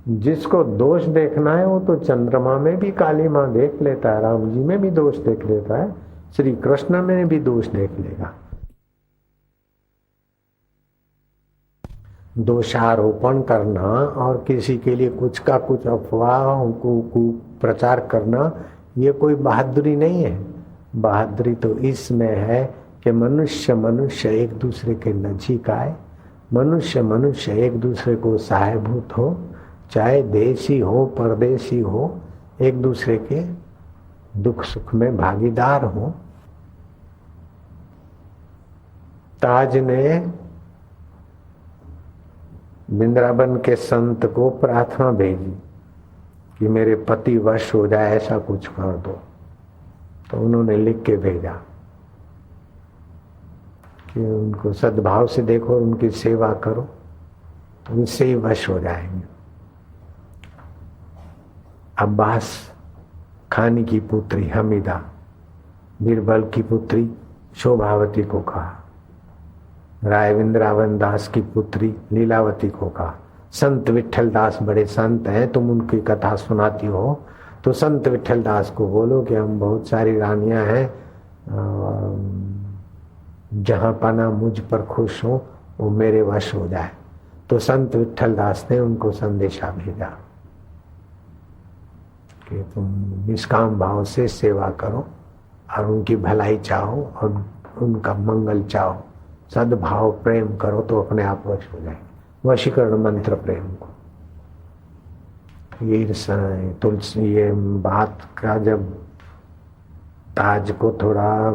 जिसको दोष देखना है वो तो चंद्रमा में भी काली माँ देख लेता है, राम जी में भी दोष देख लेता है, श्री कृष्ण में भी दोष देख लेगा। दोषारोपण करना और किसी के लिए कुछ का कुछ अफवाह को प्रचार करना, ये कोई बहादुरी नहीं है। बहादुरी तो इसमें है कि मनुष्य मनुष्य एक दूसरे के नजीक आए, मनुष्य मनुष्य एक दूसरे को सहायभूत हो, चाहे देशी हो परदेशी हो, एक दूसरे के दुख सुख में भागीदार हो। ताज ने वृंदावन के संत को प्रार्थना भेजी कि मेरे पति वश हो जाए, ऐसा कुछ कर दो। तो उन्होंने लिख के भेजा कि उनको सद्भाव से देखो और उनकी सेवा करो तो उनसे ही वश हो जाएंगे। अब्बास खानी की पुत्री हमीदा बीरबल की पुत्री शोभावती को कहा, राय वृंदावन दास की पुत्री लीलावती को कहा। संत विठल दास बड़े संत हैं, तुम उनकी कथा सुनाती हो तो संत विठल दास को बोलो कि हम बहुत सारी रानियां हैं, जहां पाना मुझ पर खुश हो वो मेरे वश हो जाए। तो संत विठल दास ने उनको संदेशा भेजा कि तुम निष्काम भाव से सेवा करो और उनकी भलाई चाहो और उनका मंगल चाहो, सद्भाव प्रेम करो तो अपने आप वश हो जाएंगे। वशीकरण मंत्र प्रेम को ये तुलसी, ये बात का जब ताज को थोड़ा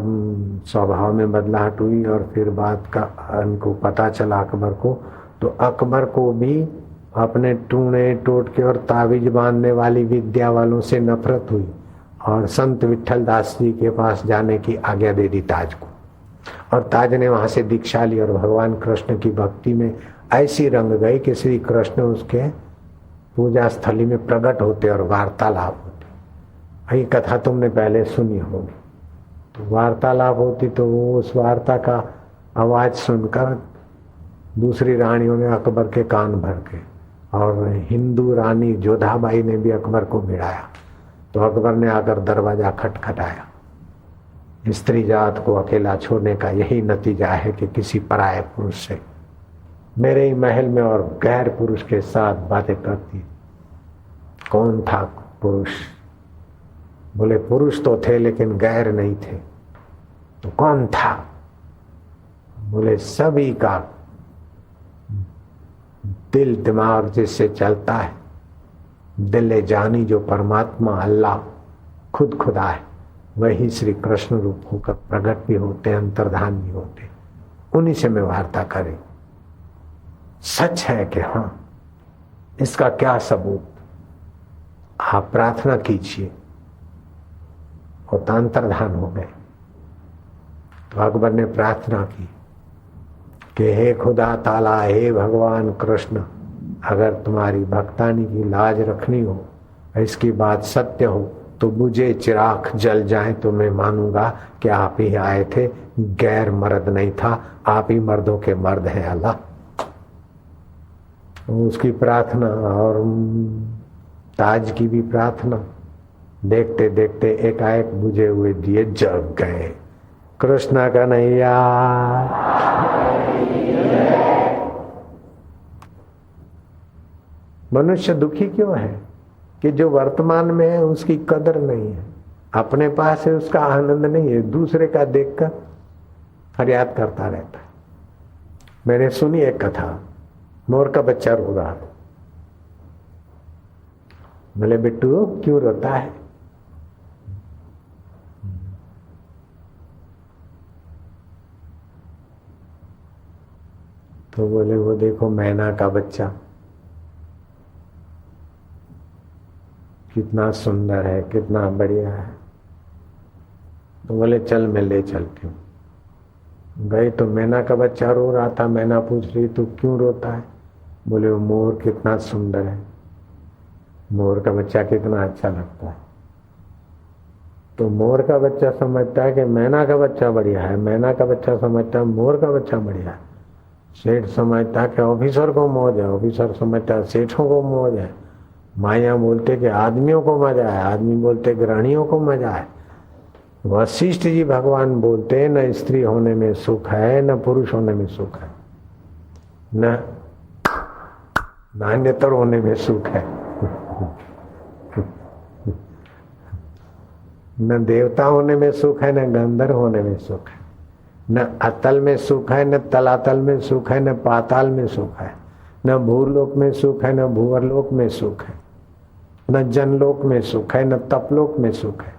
स्वभाव में बदलाहट हुई और फिर बात का उनको पता चला अकबर को, तो अकबर को भी अपने टूणे टोटके और ताबीज बांधने वाली विद्या वालों से नफरत हुई और संत विठल दास जी के पास जाने की आज्ञा दे दी ताज को। और ताज ने वहां से दीक्षा ली और भगवान कृष्ण की भक्ति में ऐसी रंग गई कि श्री कृष्ण उसके पूजा स्थली में प्रकट होते और वार्तालाप होती। यही कथा तुमने पहले सुनी होगी। तो वार्तालाप होती तो वो उस वार्ता का आवाज सुनकर दूसरी रानियों ने अकबर के कान भर के, और हिंदू रानी जोधाबाई ने भी अकबर को भिड़ाया। तो अकबर ने आकर दरवाजा खटखटाया। स्त्री जात को अकेला छोड़ने का यही नतीजा है कि किसी पराये पुरुष से मेरे ही महल में और गैर पुरुष के साथ बातें करती। कौन था पुरुष? बोले पुरुष तो थे लेकिन गैर नहीं थे। तो कौन था? बोले सभी का दिल दिमाग जिससे चलता है, दिल जानी जो परमात्मा अल्लाह खुद खुदा है, वही श्री कृष्ण रूप होकर प्रकट भी होते, अंतर्धान भी होते। उन्हीं से मैं वार्ता करें। सच है कि हाँ, इसका क्या सबूत? आप प्रार्थना कीजिए। और अंतर्धान हो गए। तो अकबर ने प्रार्थना की कि हे खुदा ताला, हे भगवान कृष्ण, अगर तुम्हारी भक्तानी की लाज रखनी हो, इसकी बात सत्य हो, तो मुझे चिराग जल जाए तो मैं मानूंगा कि आप ही आए थे, गैर मर्द नहीं था, आप ही मर्दों के मर्द हैं अल्लाह। उसकी प्रार्थना और ताज की भी प्रार्थना देखते देखते एकाएक बुझे हुए दिए जग गए। कृष्ण कन्हैया। मनुष्य दुखी क्यों है? कि जो वर्तमान में है उसकी कदर नहीं है, अपने पास है उसका आनंद नहीं है, दूसरे का देखकर फरियाद करता रहता है। मैंने सुनी एक कथा, मोर का बच्चा रो रहा। बोले बिट्टू क्यों रोता है? तो बोले वो देखो मैना का बच्चा कितना सुंदर है, कितना बढ़िया है। तो बोले चल मैं ले चलती हूँ। गए तो मैना का बच्चा रो रहा था। मैना पूछ रही तू क्यों रोता है? बोले वो मोर कितना सुंदर है, मोर का बच्चा कितना अच्छा लगता है। तो मोर का बच्चा समझता है कि मैना का बच्चा बढ़िया है, मैना का बच्चा समझता है मोर का बच्चा बढ़िया है। सेठ समझता है कि ऑफिसर को मौज है, ऑफिसर समझता है सेठों को मौज है। माया बोलते कि आदमियों को मजा है, आदमी बोलते गृहणियों को मजा है। वशिष्ठ जी भगवान बोलते न स्त्री होने में सुख है न पुरुष होने में सुख है, न नान्यतर होने में सुख है, न देवता होने में सुख है, न गंधर्व होने में सुख है, न अतल में सुख है, न तलातल में सुख है, न पाताल में सुख है, न भूलोक में सुख है, न भूवरलोक में सुख है, न जनलोक में सुख है, न तपलोक में सुख है।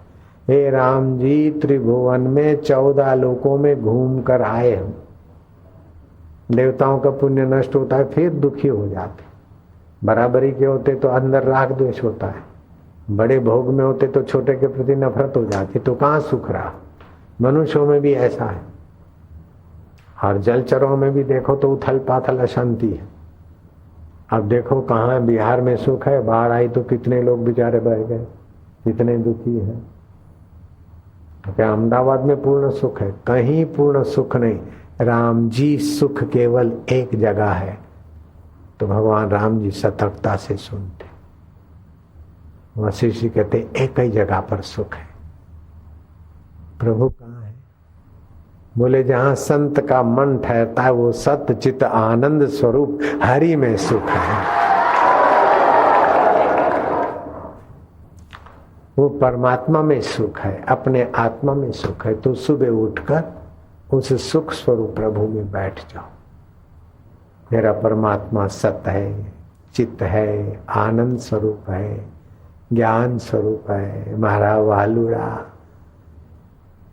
हे राम जी, त्रिभुवन में 14 लोकों में घूम कर आए हम। देवताओं का पुण्य नष्ट होता है फिर दुखी हो जाते, बराबरी के होते तो अंदर राग द्वेष होता है, बड़े भोग में होते तो छोटे के प्रति नफरत हो जाती, तो कहाँ सुख रहा। मनुष्यों में भी ऐसा है, और जलचरों में भी देखो तो उथल पाथल अशांति है। अब देखो कहाँ बिहार में सुख है, बाढ़ आई तो कितने लोग बेचारे बह गए, कितने दुखी है। क्या अहमदाबाद में पूर्ण सुख है? कहीं पूर्ण सुख नहीं। राम जी सुख केवल एक जगह है, तो भगवान राम जी सतर्कता से सुनते। वशिष्ठ जी कहते एक ही जगह पर सुख है। प्रभु कहाँ है? बोले जहां संत का मन ठहरता है वो सत्य चित आनंद स्वरूप हरि में सुख है। वो परमात्मा में सुख है, अपने आत्मा में सुख है। तो सुबह उठकर उस सुख स्वरूप प्रभु में बैठ जाओ। मेरा परमात्मा सत्य है, चित्त है, आनंद स्वरूप है, ज्ञान स्वरूप है। महारा वालुड़ा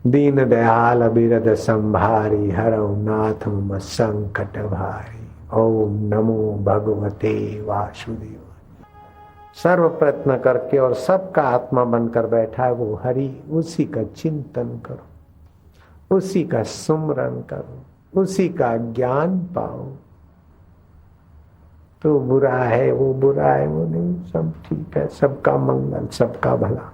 दीन दयाल अबिरद संभारी, हरौ नाथ मम संकट भारी। ओम नमो भगवते वासुदेव। सर्व प्रयत्न करके और सबका आत्मा बनकर बैठा है वो हरि, उसी का चिंतन करो, उसी का सुमरन करो, उसी का ज्ञान पाओ। तो बुरा है वो बुरा है वो नहीं, सब ठीक है, सबका मंगल, सबका भला।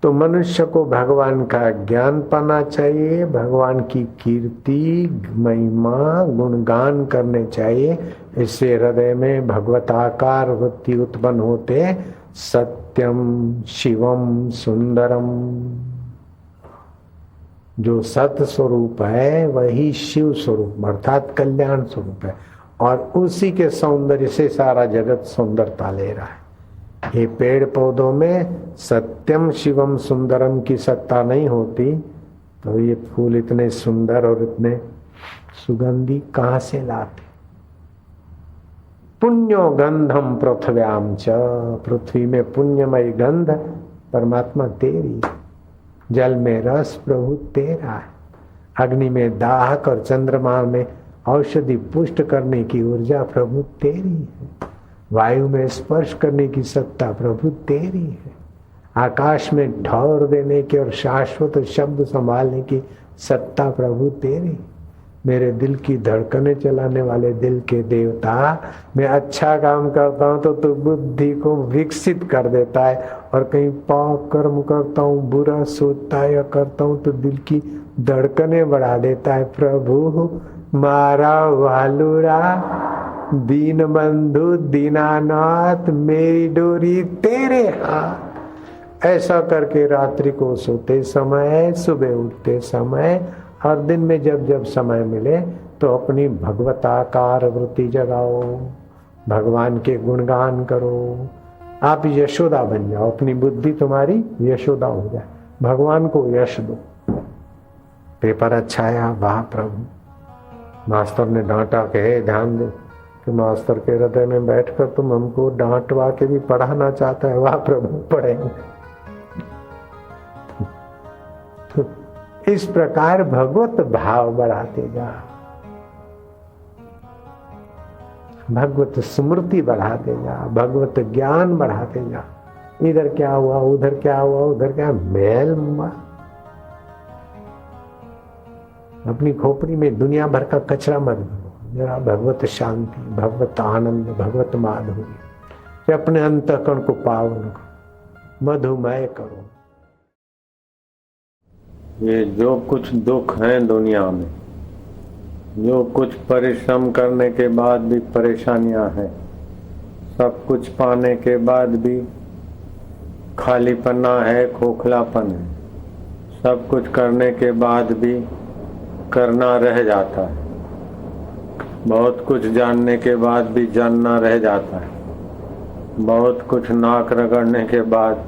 तो मनुष्य को भगवान का ज्ञान पाना चाहिए, भगवान की कीर्ति महिमा गुणगान करने चाहिए। इससे हृदय में भगवताकार वृत्ति उत्पन्न होते। सत्यम शिवम सुंदरम, जो सत्य स्वरूप है वही शिव स्वरूप अर्थात कल्याण स्वरूप है, और उसी के सौंदर्य से सारा जगत सौंदर्यता ले रहा है। ये पेड़ पौधों में सत्यम शिवम सुंदरम की सत्ता नहीं होती तो ये फूल इतने सुंदर और इतने सुगंधी कहां से लाते। पुण्यो गंधम पृथ्व्याम च, पृथ्वी में पुण्यमय गंध परमात्मा तेरी, जल में रस प्रभु तेरा है, अग्नि में दाहक और चंद्रमा में औषधि पुष्ट करने की ऊर्जा प्रभु तेरी है, वायु में स्पर्श करने की सत्ता प्रभु तेरी है, आकाश में ठौर देने की और शाश्वत शब्द संभालने की सत्ता प्रभु तेरी। मेरे दिल की धड़कने चलाने वाले दिल के देवता, मैं अच्छा काम करता हूँ तो तू बुद्धि को विकसित कर देता है, और कहीं पाप कर्म करता हूँ, बुरा सोचता है या करता हूँ तो दिल की धड़कने बढ़ा देता है। प्रभु मारा वालुरा दीन बंधु दीनानाथ, मेरी डोरी तेरे हाथ। ऐसा करके रात्रि को सोते समय, सुबह उठते समय और दिन में जब जब समय मिले तो अपनी भगवताकार वृत्ति जगाओ, भगवान के गुणगान करो। आप यशोदा बन जाओ, अपनी बुद्धि तुम्हारी यशोदा हो जाए, भगवान को यश दो। पेपर अच्छा आया, वाह प्रभु। मास्टर ने डांटा के हे ध्यान दो कि मास्टर के हृदय में बैठकर तुम हमको डांटवा के भी पढ़ाना चाहता है, वाह प्रभु पढ़ेंगे। तो इस प्रकार भगवत भाव बढ़ाते जा, भगवत स्मृति बढ़ाते जा, भगवत ज्ञान बढ़ाते जा। इधर क्या हुआ, उधर क्या हुआ, उधर क्या, मैल मुआ अपनी खोपड़ी में दुनिया भर का कचरा मत भरो। जरा भगवत शांति, भगवत आनंद, भगवत माधुर्य अपने अंतःकरण को पावन करो, मधुमय करो। ये जो कुछ दुख है दुनिया में, जो कुछ परिश्रम करने के बाद भी परेशानियां हैं, सब कुछ पाने के बाद भी खालीपना है, खोखलापन है। सब कुछ करने के बाद भी करना रह जाता है। बहुत कुछ जानने के बाद भी जानना रह जाता है। बहुत कुछ नाक रगड़ने के बाद,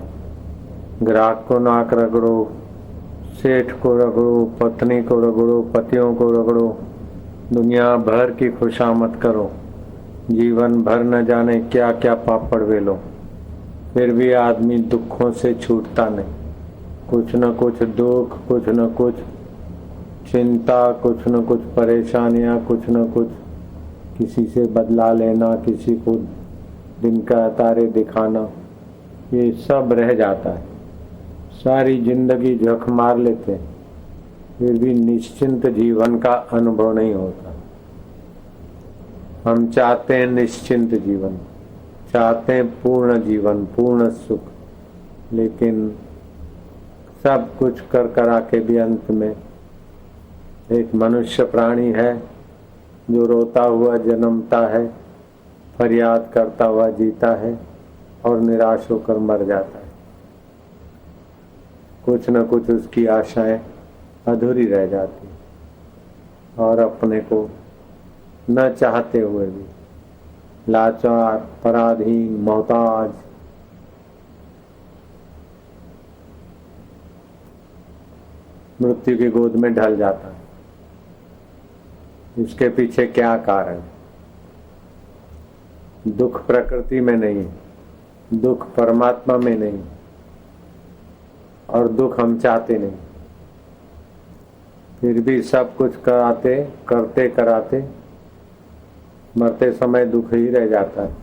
ग्राहक को नाक रगड़ो, सेठ को रगड़ो, पत्नी को रगड़ो, पतियों को रगड़ो, दुनिया भर की खुशामद करो, जीवन भर न जाने क्या क्या पापड़ वेलो, फिर भी आदमी दुखों से छूटता नहीं। कुछ न कुछ दुख, कुछ न कुछ चिंता, कुछ न कुछ परेशानियां, कुछ न कुछ किसी से बदला लेना, किसी को दिन का तारे दिखाना, ये सब रह जाता है। सारी जिंदगी झक मार लेते हैं, फिर भी निश्चिंत जीवन का अनुभव नहीं होता। हम चाहते हैं निश्चिंत जीवन, चाहते हैं पूर्ण जीवन, पूर्ण सुख, लेकिन सब कुछ कर करा के भी अंत में एक मनुष्य प्राणी है जो रोता हुआ जन्मता है, फरियाद करता हुआ जीता है और निराश होकर मर जाता है। कुछ न कुछ उसकी आशाएं अधूरी रह जाती और अपने को न चाहते हुए भी लाचार, पराधीन, मोहताज, मृत्यु की गोद में ढल जाता है। इसके पीछे क्या कारण? दुख प्रकृति में नहीं, दुख परमात्मा में नहीं, और दुख हम चाहते नहीं। फिर भी सब कुछ करते कराते मरते समय दुख ही रह जाता है।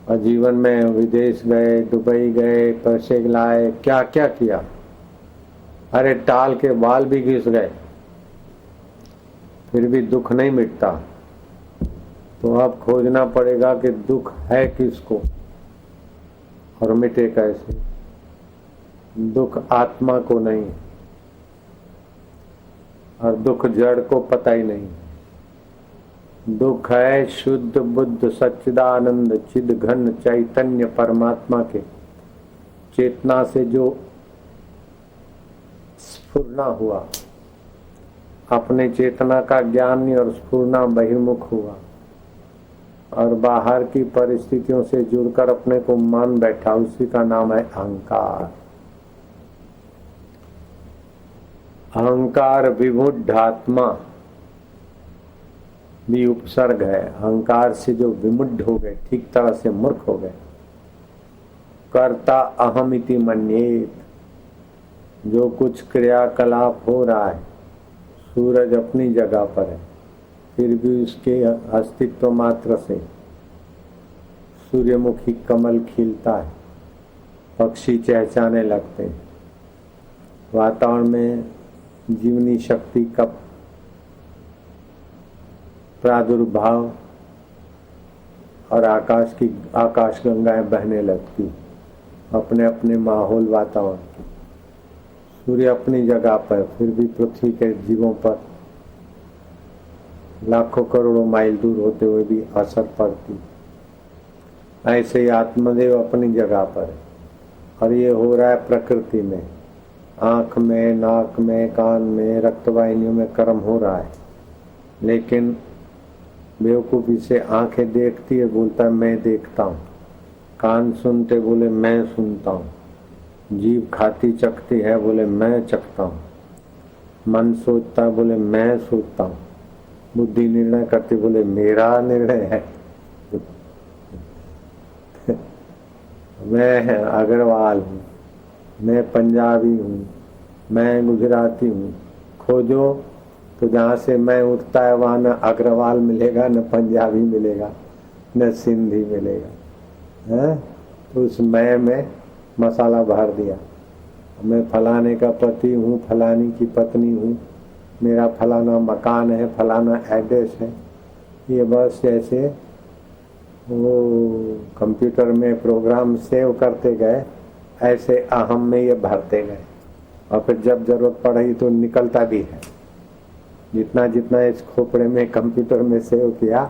और जीवन में विदेश गए, दुबई गए, पैसे लाए, क्या क्या किया, अरे टाल के बाल भी घिस गए, फिर भी दुख नहीं मिटता। तो अब खोजना पड़ेगा कि दुख है किसको और मिटे कैसे। दुख आत्मा को नहीं, और दुख जड़ को पता ही नहीं। दुख है शुद्ध बुद्ध सच्चिदानंद चिद घन चैतन्य परमात्मा के चेतना से जो स्फुरना हुआ, अपने चेतना का ज्ञान और स्फुरना बहिर्मुख हुआ और बाहर की परिस्थितियों से जुड़कर अपने को मान बैठा, उसी का नाम है अहंकार। अहंकार विमुढ़ आत्मा भी उपसर्ग है। अहंकार से जो विमुढ़ हो गए, ठीक तरह से मूर्ख हो गए। कर्ता अहमिति मन्येत, जो कुछ क्रियाकलाप हो रहा है, सूरज अपनी जगह पर है, फिर भी उसके अस्तित्व मात्र से सूर्यमुखी कमल खिलता है, पक्षी चहचहाने लगते हैं, वातावरण में जीवनी शक्ति का प्रादुर्भाव और आकाश गंगाएं बहने लगती, अपने अपने माहौल वातावरण की। सूर्य अपनी जगह पर, फिर भी पृथ्वी के जीवों पर लाखों करोड़ों माइल दूर होते हुए भी असर पड़ती। ऐसे ही आत्मदेव अपनी जगह पर है, और ये हो रहा है प्रकृति में। आंख में, नाक में, कान में, रक्तवाहिनियों में कर्म हो रहा है, लेकिन बेवकूफी से आंखें देखती है, बोलता है मैं देखता हूँ। कान सुनते बोले मैं सुनता हूँ। जीभ खाती चखती है, बोले मैं चखता हूँ। मन सोचता है, बोले मैं सोचता हूँ। बुद्धि निर्णय करती, बोले मेरा निर्णय है। मैं अग्रवाल हूँ, मैं पंजाबी हूँ, मैं गुजराती हूँ। खोजो तो जहाँ से मैं उठता है वहाँ न अग्रवाल मिलेगा, न पंजाबी मिलेगा, न सिंधी मिलेगा। है तो उस मैं में मसाला भर दिया। मैं फलाने का पति हूँ, फलानी की पत्नी हूँ, मेरा फलाना मकान है, फलाना एड्रेस है। ये बस जैसे वो कंप्यूटर में प्रोग्राम सेव करते गए, ऐसे अहम में ये भरते गए, और फिर जब जरूरत पड़ी तो निकलता भी है। जितना जितना इस खोपड़े में कंप्यूटर में सेव किया,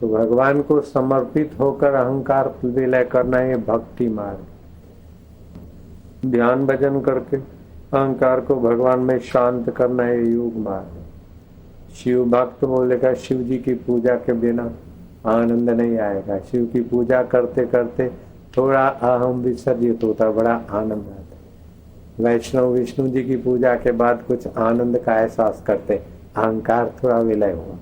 तो भगवान को समर्पित होकर अहंकार विलय करना ये भक्ति मार्ग। ध्यान भजन करके अहंकार को भगवान में शांत करना है योग मार्ग। शिव भक्त बोलेगा शिव जी की पूजा के बिना आनंद नहीं आएगा। शिव की पूजा करते करते थोड़ा अहम विसर्जित होता, बड़ा आनंद आता। वैष्णव विष्णु जी की पूजा के बाद कुछ आनंद का एहसास करते, अहंकार थोड़ा विलय हुआ।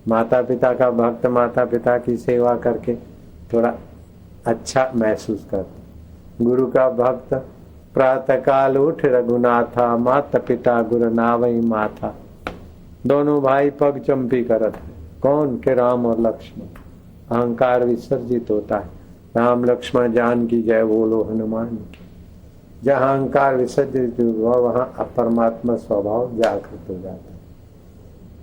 माता पिता का भक्त माता पिता की सेवा करके थोड़ा अच्छा महसूस करते। गुरु का भक्त प्रातः काल उठ रघुनाथा, माता पिता गुरु नावई माथा। दोनों भाई पग चंपी करत है। कौन के? राम और लक्ष्मण। अहंकार विसर्जित होता है। राम लक्ष्मण जान की जय बोलो हनुमान की। जहाँ अहंकार विसर्जित हुआ वहाँ परमात्मा स्वभाव जागृत हो जाता है।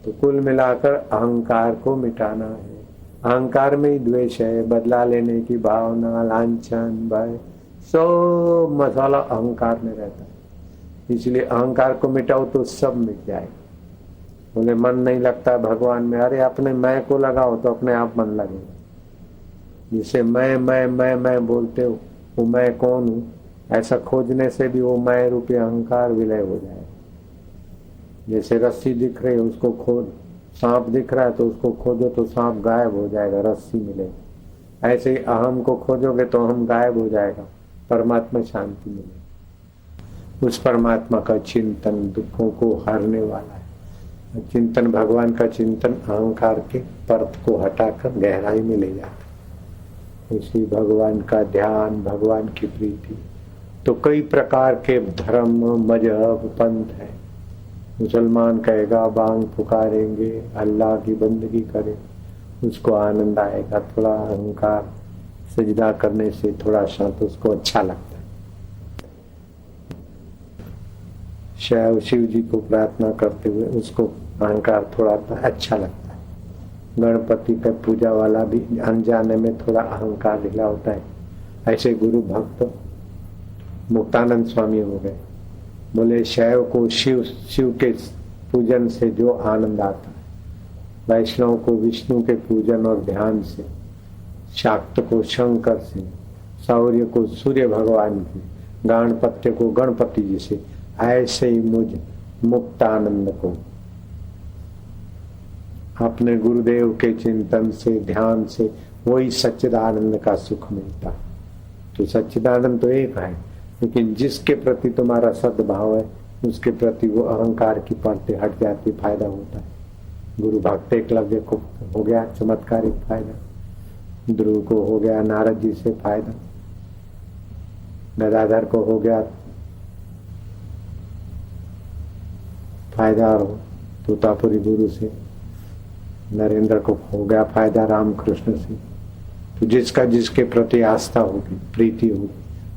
तो कुल मिलाकर अहंकार को मिटाना है। अहंकार में ही द्वेष है, बदला लेने की भावना, लांछन, भय, सब मसाला अहंकार में रहता है। इसलिए अहंकार को मिटाओ तो सब मिट जाएगा। बोले मन नहीं लगता भगवान में, अरे अपने मैं को लगाओ तो अपने आप मन लगेगा। जिसे मैं बोलते हो वो मैं कौन हूँ, ऐसा खोजने से भी वो मैं रूपी अहंकार विलय हो जाएगा। जैसे रस्सी दिख रही है उसको खोद, सांप दिख रहा है तो उसको खोदो तो सांप गायब हो जाएगा, रस्सी मिलेगी। ऐसे ही अहम को खोजोगे तो हम गायब हो जाएगा, परमात्मा शांति मिलेगी। उस परमात्मा का चिंतन दुखों को हरने वाला है। चिंतन भगवान का चिंतन अहंकार के परत को हटाकर गहराई में ले जाता है। इसी भगवान का ध्यान, भगवान की प्रीति। तो कई प्रकार के धर्म मजहब पंथ है। मुसलमान कहेगा बांग पुकारेंगे, अल्लाह की बंदगी करें, उसको आनंद आएगा। थोड़ा अहंकार सजदा करने से थोड़ा शांत उसको अच्छा लगता है। शैव शिव जी को प्रार्थना करते हुए उसको अहंकार थोड़ा अच्छा लगता है। गणपति का पूजा वाला भी अनजाने में थोड़ा अहंकार ढीला होता है। ऐसे गुरु भक्त मुक्तानंद स्वामी हो गए। बोले शैव को शिव के पूजन से जो आनंद आता है, वैष्णव को विष्णु के पूजन और ध्यान से, शाक्त को शंकर से, सौर्य को सूर्य भगवान की, गणपत्य को गणपति जी से, ऐसे ही मुझ मुक्तानंद को अपने गुरुदेव के चिंतन से ध्यान से वही सच्चिदानंद का सुख मिलता है। तो सच्चिदानंद तो एक है, लेकिन जिसके प्रति तुम्हारा सद्भाव है उसके प्रति वो अहंकार की परतें हट जाती, फायदा होता है। गुरु भक्त एकलव्य को हो गया चमत्कारिक फायदा, ध्रुव को हो गया नारद जी से फायदा, गदाधर को हो गया फायदा तोतापुरी गुरु से, नरेंद्र को हो गया फायदा रामकृष्ण से। तो जिसका जिसके प्रति आस्था होगी, प्रीति होगी,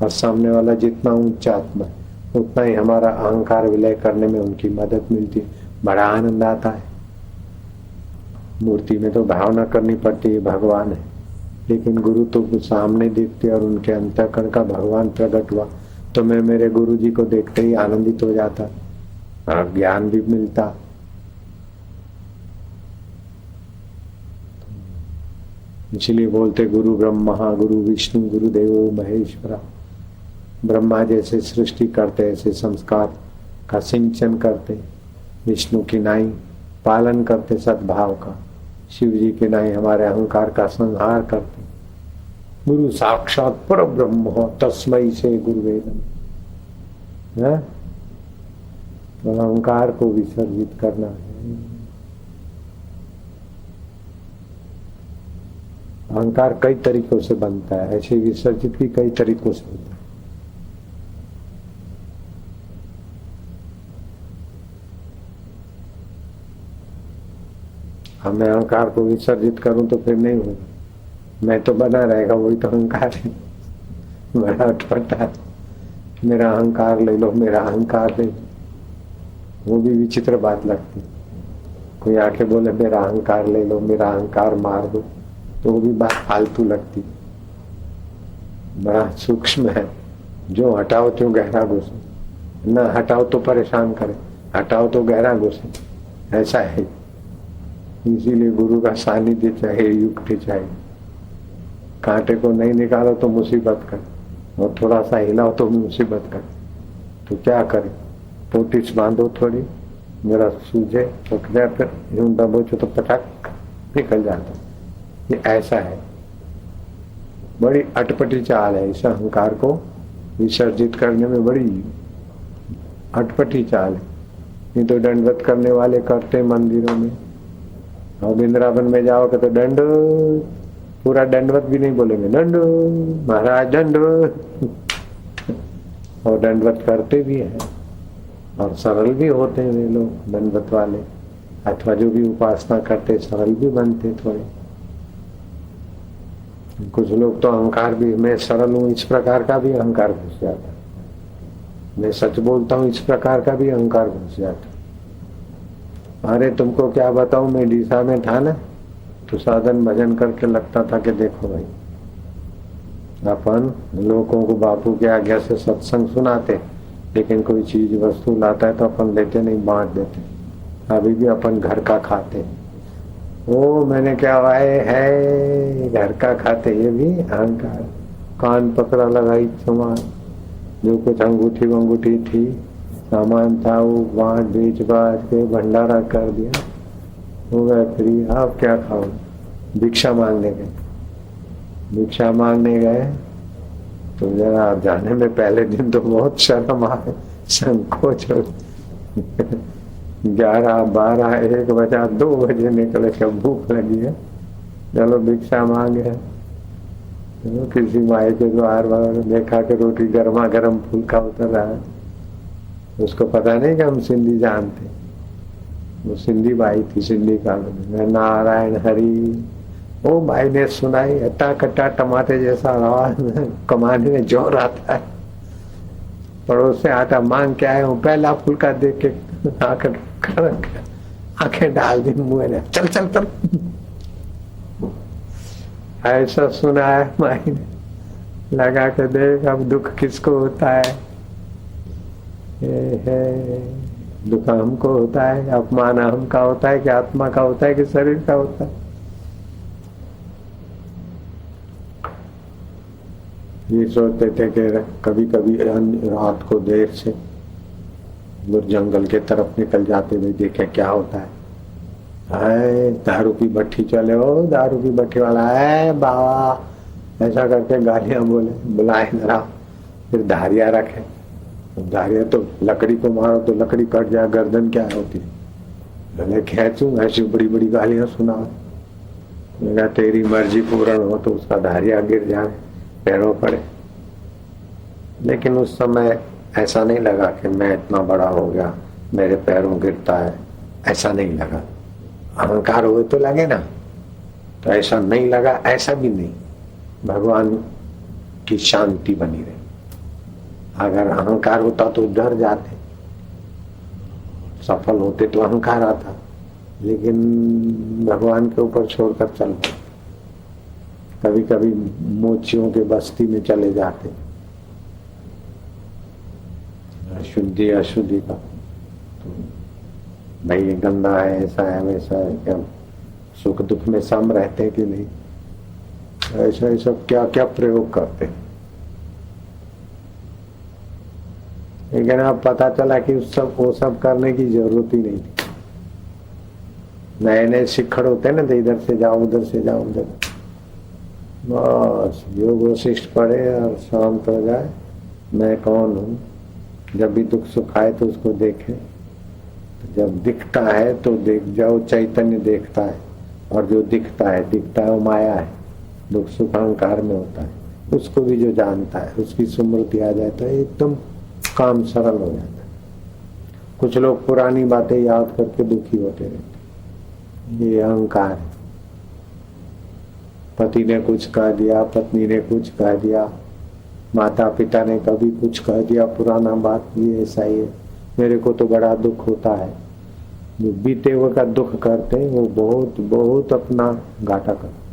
और सामने वाला जितना ऊंचा आत्मा है उतना ही हमारा अहंकार विलय करने में उनकी मदद मिलती है। बड़ा आनंद आता है। मूर्ति में तो भावना करनी पड़ती है भगवान है, लेकिन गुरु तो सामने देखते और उनके अंतःकरण का भगवान प्रकट हुआ तो मैं मेरे गुरु जी को देखते ही आनंदित हो जाता, ज्ञान भी मिलता। इसलिए बोलते गुरु ब्रह्मा गुरु विष्णु गुरु देवो महेश्वरा। ब्रह्मा जैसे सृष्टि करते ऐसे संस्कार का सिंचन करते, विष्णु की नाई पालन करते सद्भाव का, शिव जी के नाई हमारे अहंकार का संहार करते। गुरु साक्षात पर ब्रह्म हो तस्मै से गुरुवेदम। तो अहंकार को विसर्जित करना है। अहंकार कई तरीकों से बनता है, ऐसे विसर्जित भी कई तरीकों से होता है। मैं अहंकार को विसर्जित करूं तो फिर नहीं होगा, मैं तो बना रहेगा, वही तो अहंकार है। बड़ा छोटा है, मेरा अहंकार ले लो, मेरा अहंकार ले लो, वो भी विचित्र बात लगती। कोई आके बोले मेरा अहंकार ले लो, मेरा अहंकार मार दो, तो वो भी बात फालतू लगती। बड़ा सूक्ष्म है, जो हटाओ तो गहरा घुसे, न हटाओ तो परेशान करे, हटाओ तो गहरा घुसे, ऐसा है। इसीलिए गुरु का सानिध्य चाहिए, युक्ति चाहिए। कांटे को नहीं निकालो तो मुसीबत कर, और थोड़ा सा हिलाओ तो मुसीबत कर। तो क्या करे, पोटिस बांधो थोड़ी, मेरा सूझे उठ जाए, फिर यूं दबोचो तो पटाख निकल जाता। ये ऐसा है, बड़ी अटपटी चाल है। इस अहंकार को विसर्जित करने में बड़ी अटपटी चाल है। नहीं तो दंडवत करने वाले करते मंदिरों में, और वृंदावन में जाओगे तो दंड, पूरा दंडवत भी नहीं बोलेंगे, दंड महाराज दंड, और दंडवत करते भी हैं और सरल भी होते हैं वे लोग दंडवत वाले, अथवा जो भी उपासना करते सरल भी बनते थोड़े। कुछ लोग तो अहंकार भी, मैं सरल हूं इस प्रकार का भी अहंकार घुस जाता, मैं सच बोलता हूं इस प्रकार का भी अहंकार घुस जाता। अरे तुमको क्या बताऊं, मैं डीसा में था ना, तो साधन भजन करके लगता था कि देखो भाई, अपन लोगों को बापू के आज्ञा से सत्संग सुनाते, लेकिन कोई चीज वस्तु लाता है तो अपन लेते नहीं, बांट देते। अभी भी अपन घर का खाते, वो मैंने क्या वाए है घर का खाते, ये भी अहंकार। कान पकड़ा लगाई सामान, जो कुछ अंगूठी वंगूठी थी सामान था वो बांट बेच बाज के भंडारा कर दिया, हो गया फ्री। आप क्या खाओ, भिक्षा मांगने गए, भिक्षा मांगने गए तो जरा जाने में पहले दिन तो बहुत शर्म आए, संकोच हो। 11, 12, 1 बजा, 2 बजे निकले, क्या भूख लगी है, चलो भिक्षा मांगे। तो किसी माई के द्वार देखा कि रोटी गर्मा गर्म फुल्का उतर रहा है, उसको पता नहीं कि हम सिंधी जानते, वो सिंधी बाई थी, सिंधी कॉलोनी। नारायण हरि, वो भाई ने सुनाई, अट्टा कट्टा टमाटे जैसा आवाज, कमाने में जोर आता है। पड़ोस से आता, मांग के आए हूँ, पहला फुल्का देख के आंखें डाल दी मुंह ने, चल चल चल। ऐसा सुना है माई ने, लगा के देख अब दुख किसको होता है, दुख हमको होता है, अपमान हम का होता है कि आत्मा का होता है कि शरीर का होता है। ये सोचते थे कि कभी कभी रात को देर से जंगल के तरफ निकल जाते, भाई देखे क्या होता है। दारू की भट्टी चले, हो दारू की भट्टी वाला है बाबा, ऐसा करके गालियां बोले, बुलाए जरा, फिर धारिया रखे, धारिया तो लकड़ी को मारो तो लकड़ी कट जाए, गर्दन क्या होती है, खेचू, ऐसी बड़ी बड़ी गालियां सुना, तेरी मर्जी पूर्ण हो तो उसका धारिया गिर जाए, पैरों पड़े। लेकिन उस समय ऐसा नहीं लगा कि मैं इतना बड़ा हो गया, मेरे पैरों गिरता है, ऐसा नहीं लगा। अहंकार हुए तो लगे ना, तो ऐसा नहीं लगा, ऐसा भी नहीं, भगवान की शांति बनी रही। अगर अहंकार होता तो डर जाते, सफल होते तो अहंकार आता, लेकिन भगवान के ऊपर छोड़कर चलते। कभी कभी मोचियों के बस्ती में चले जाते, शुद्धि अशुद्धि का, तो भाई ये गंदा है, ऐसा है वैसा है, क्या सुख दुख में सम रहते कि नहीं, ऐसा ही सब क्या क्या प्रयोग करते। लेकिन अब पता चला कि वो सब करने की जरूरत ही नहीं थी। नए नए शिक्षण होते ना, तो इधर से जाओ उधर से जाओ उधर, बस योग वशिष्ठ पढ़े और शांत हो जाए, मैं कौन हूँ। जब भी दुख सुख आए तो उसको देखे, तो जब दिखता है तो देख जाओ, चैतन्य देखता है, और जो दिखता है वो माया है, दुख सुख अहंकार में होता है। उसको भी जो जानता है उसकी स्मृति आ जाए तो एकदम काम सरल हो जाता है। कुछ लोग पुरानी बातें याद करके दुखी होते रहते, ये अहंकार है। पति ने कुछ कह दिया, पत्नी ने कुछ कह दिया, माता पिता ने कभी कुछ कह दिया पुराना बात, ये ऐसा ही है, मेरे को तो बड़ा दुख होता है। जो बीते हुए का दुख करते हैं वो बहुत बहुत अपना घाटा करते।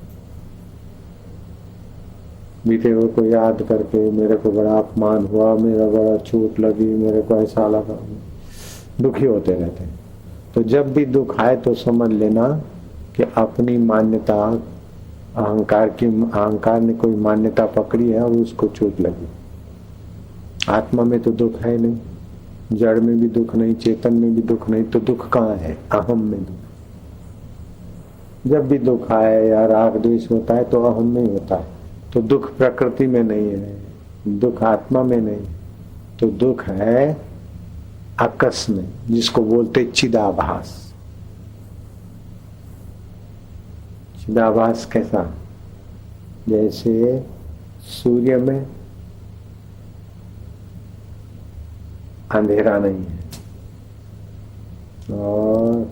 बीते हुए को याद करके मेरे को बड़ा अपमान हुआ, मेरा बड़ा चोट लगी, मेरे को ऐसा लगा, दुखी होते रहते हैं। तो जब भी दुख आए तो समझ लेना कि अपनी मान्यता, अहंकार ने कोई मान्यता पकड़ी है और उसको चोट लगी। आत्मा में तो दुख है नहीं, जड़ में भी दुख नहीं, चेतन में भी दुख नहीं, तो दुख कहाँ है? अहम में दुख। जब भी दुख आए या राग द्वेष होता है तो अहम में होता है। तो दुख प्रकृति में नहीं है, दुख आत्मा में नहीं, तो दुख है आकाश में, जिसको बोलते चिदाभास। चिदाभास कैसा? जैसे सूर्य में अंधेरा नहीं है और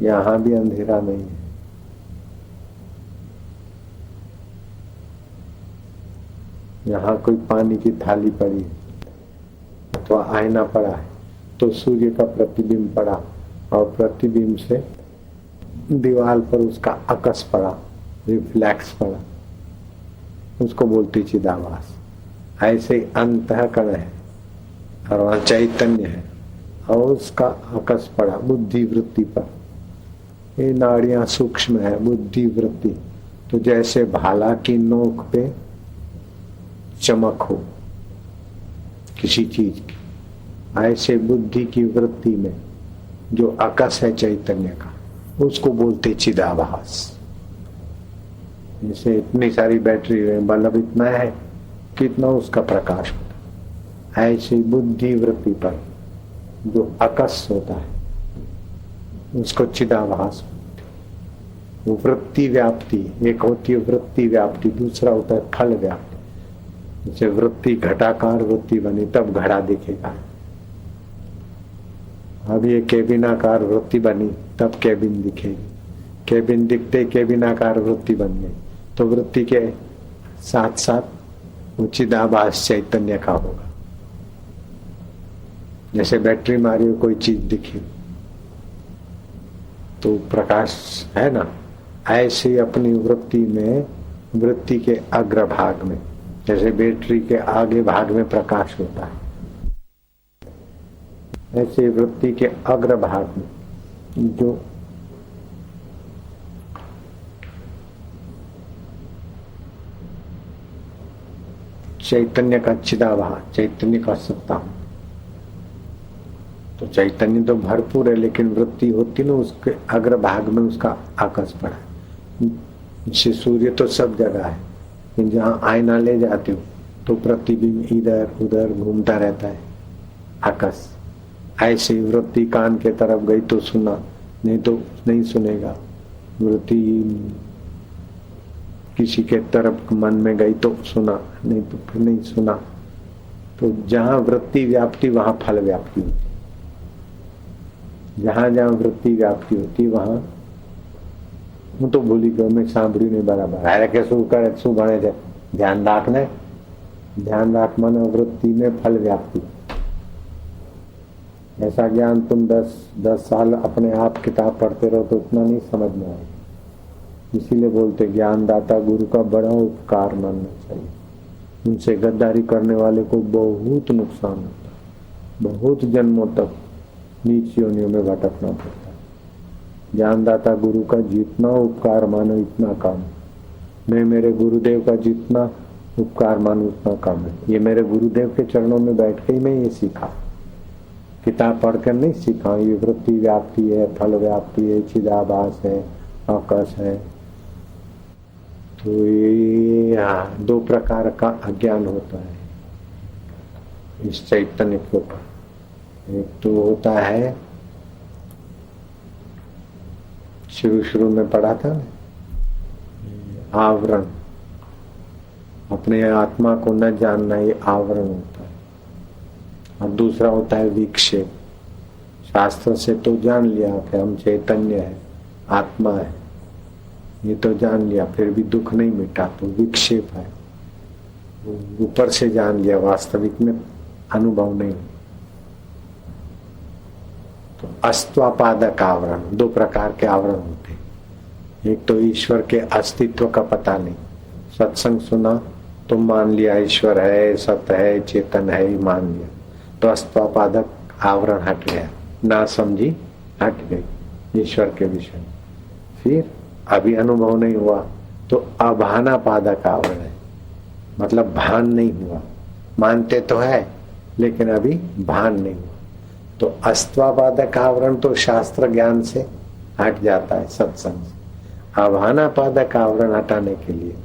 यहां भी अंधेरा नहीं है, यहां कोई पानी की थाली पड़ी है तो आईना पड़ा है, तो सूर्य का प्रतिबिंब पड़ा और प्रतिबिंब से दीवार पर उसका अकस पड़ा, रिफ्लेक्स पड़ा, उसको बोलते चिदाभास। ऐसे अंतःकरण है और वहां चैतन्य है और उसका अकस पड़ा बुद्धि वृत्ति पर। ये नाड़ियां सूक्ष्म है, बुद्धि वृत्ति। तो जैसे भाला की नोक पे चमक हो किसी चीज की, ऐसे बुद्धि की वृत्ति में जो अकस है चैतन्य का, उसको बोलते चिदाभास। जैसे इतनी सारी बैटरी है, बल्ब इतना है, कितना उसका प्रकाश होता है, ऐसे बुद्धि वृत्ति पर जो अकस होता है उसको चिदाभास बोलते। वो वृत्ति व्याप्ति, एक होती है वृत्ति व्याप्ति, दूसरा होता है फल व्याप्ति। जैसे वृत्ति घटाकार वृत्ति बनी तब घड़ा दिखेगा, अब ये केबिनाकार वृत्ति बनी तब केबिन दिखेगी, केबिन दिखते केबिनाकार वृत्ति बन गई, तो वृत्ति के साथ साथ वो चिदाभास चैतन्य का होगा। जैसे बैटरी मारी हो कोई चीज दिखी तो प्रकाश है ना, ऐसे ही अपनी वृत्ति में, वृत्ति के अग्रभाग में, जैसे बैटरी के आगे भाग में प्रकाश होता है, ऐसे वृत्ति के अग्रभाग में जो चैतन्य का चिदाभास, चैतन्य का सत्ता। तो चैतन्य तो भरपूर है, लेकिन वृत्ति होती ना उसके अग्रभाग में उसका आकाश पड़ा। जैसे सूर्य तो सब जगह है, जहाँ आईना ले जाते हो तो प्रतिबिंब इधर उधर घूमता रहता है आकाश। ऐसे ही वृत्ति कान के तरफ गई तो सुना, नहीं तो नहीं सुनेगा। वृत्ति किसी के तरफ मन में गई तो सुना, नहीं तो फिर नहीं सुना। तो जहाँ वृत्ति व्याप्ति वहां फल व्याप्ति होती, जहां जहां वृत्ति व्याप्ति होती वहां હું તો ભૂલી ગયો, મેં સાંભળ્યું નહીં બરાબર. હારે કે શું કરે, શું ભણે છે? ધ્યાન રાખને, ध्यान રાખવાના वृत्ति में फल व्याप्ति। ऐसा ज्ञान तुम 10 साल अपने आप किताब पढ़ते रहो तो उतना नहीं समझ में आएगा। इसीलिए बोलते ज्ञानदाता गुरु का बड़ा उपकार मानना चाहिए। उनसे गद्दारी करने वाले को बहुत नुकसान होता है, बहुत जन्मों तक नीच योनियों में भटकना पड़ता है। ज्ञानदाता गुरु का जितना उपकार मानो इतना कम। मैं मेरे गुरुदेव का जितना उपकार मानो उतना कम है। ये मेरे गुरुदेव के चरणों में बैठ के ही मैं ये सीखा, किताब पढ़कर नहीं सीखा। ये वृत्ति व्याप्ति है, फल व्याप्ति है, चिदाभास है, आकाश है। तो ये 2 प्रकार का अज्ञान होता है इस चैतन्य के ऊपर। एक तो होता है, शुरू में पढ़ा था आवरण, अपने आत्मा को न जानना, ये आवरण होता है। और दूसरा होता है विक्षेप। शास्त्र से तो जान लिया कि हम चैतन्य है, आत्मा है, ये तो जान लिया, फिर भी दुख नहीं मिटा, तो विक्षेप है। ऊपर से जान लिया, वास्तविक में अनुभव नहीं। तो अस्त्वापादक आवरण, 2 प्रकार के आवरण होते हैं। एक तो ईश्वर के अस्तित्व का पता नहीं, सत्संग सुना तो मान लिया ईश्वर है, सत्य है, चेतन है, मान लिया, तो अस्त्वापादक आवरण हट गया, ना समझी हट गई ईश्वर के विषय। फिर अभी अनुभव नहीं हुआ तो अभानापादक आवरण है, मतलब भान नहीं हुआ। मानते तो है लेकिन अभी भान नहीं हुआ। तो अस्त्वापादक आवरण तो शास्त्र ज्ञान से हट जाता है, सत्संग से। अभानापादक आवरण हटाने के लिए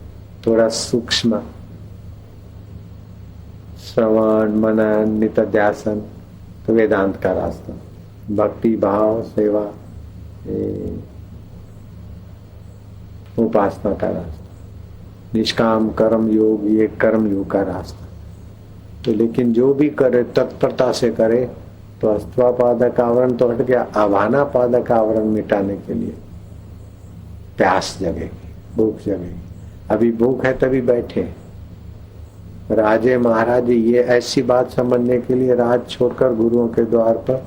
थोड़ा सूक्ष्म श्रवण मनन नित्यासन तो वेदांत का रास्ता, भक्ति भाव सेवा उपासना का रास्ता, निष्काम कर्म योग ये कर्म योग का रास्ता। तो लेकिन जो भी करे तत्परता से करे तो अस्त्वापादक आवरण तो हट गया। आभानापादक आवरण मिटाने के लिए प्यास जगेगी, भूख जगेगी। अभी भूख है तभी बैठे। राजे महाराज ये ऐसी बात समझने के लिए राज छोड़कर गुरुओं के द्वार पर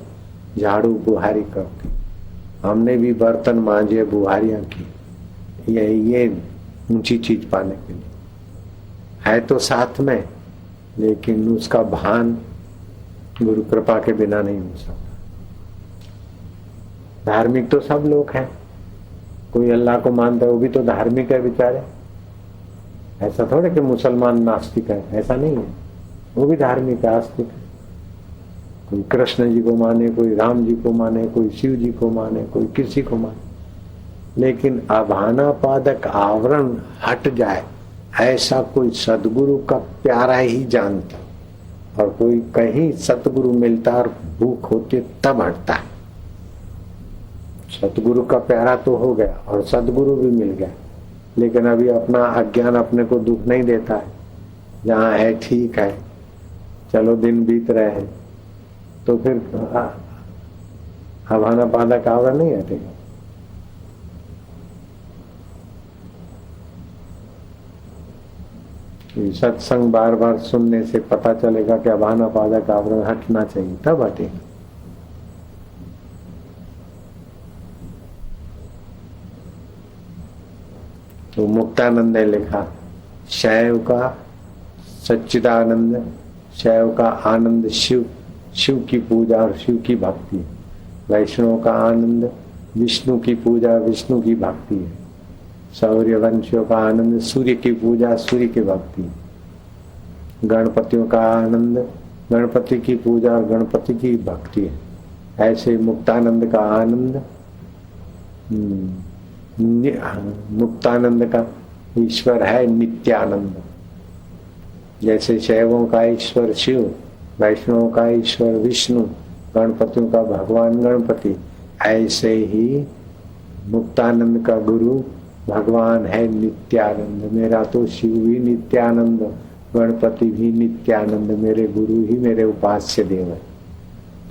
झाड़ू बुहारी करते। हमने भी बर्तन मांजे बुहारियां की, ये ऊंची चीज पाने के लिए है तो साथ में, लेकिन उसका भान गुरु कृपा के बिना नहीं हो सकता। धार्मिक तो सब लोग हैं, कोई अल्लाह को मानता है वो भी तो धार्मिक है बेचारे। ऐसा थोड़े कि मुसलमान नास्तिक है, ऐसा नहीं है, वो भी धार्मिक है, आस्तिक है। कोई कृष्ण जी को माने, कोई राम जी को माने, कोई शिव जी को माने, कोई किसी को माने। लेकिन अभानापादक आवरण हट जाए ऐसा कोई सदगुरु का प्यारा ही जानता, और कोई कहीं सतगुरु मिलता और भूख होती तब हटता है। सतगुरु का प्यारा तो हो गया और सदगुरु भी मिल गया, लेकिन अभी अपना अज्ञान अपने को दुख नहीं देता है। जहाँ है ठीक है, चलो दिन बीत रहे हैं, तो फिर अभानापादक आवरण नहीं हटेगा। सत्संग बार बार सुनने से पता चलेगा कि अभानापादक आवरण हटना चाहिए, तब हटेगा। तो मुक्तानंद ने लिखा, शैव का सच्चिदानंद, शैव का आनंद शिव, शिव की पूजा और शिव की भक्ति। वैष्णव का आनंद विष्णु की पूजा, विष्णु की भक्ति है। सौर्यवंशियों का आनंद सूर्य की पूजा, सूर्य की भक्ति। गणपतियों का आनंद गणपति की पूजा और गणपति की भक्ति है। ऐसे मुक्तानंद का आनंद, मुक्तानंद का ईश्वर है नित्यानंद। जैसे शैवों का ईश्वर शिव, वैष्णवों का ईश्वर विष्णु, गणपतियों का भगवान गणपति, ऐसे ही मुक्तानंद का गुरु भगवान है नित्यानंद। मेरा तो शिव भी नित्यानंद, गणपति भी नित्यानंद, मेरे गुरु ही मेरे उपास्य देव है।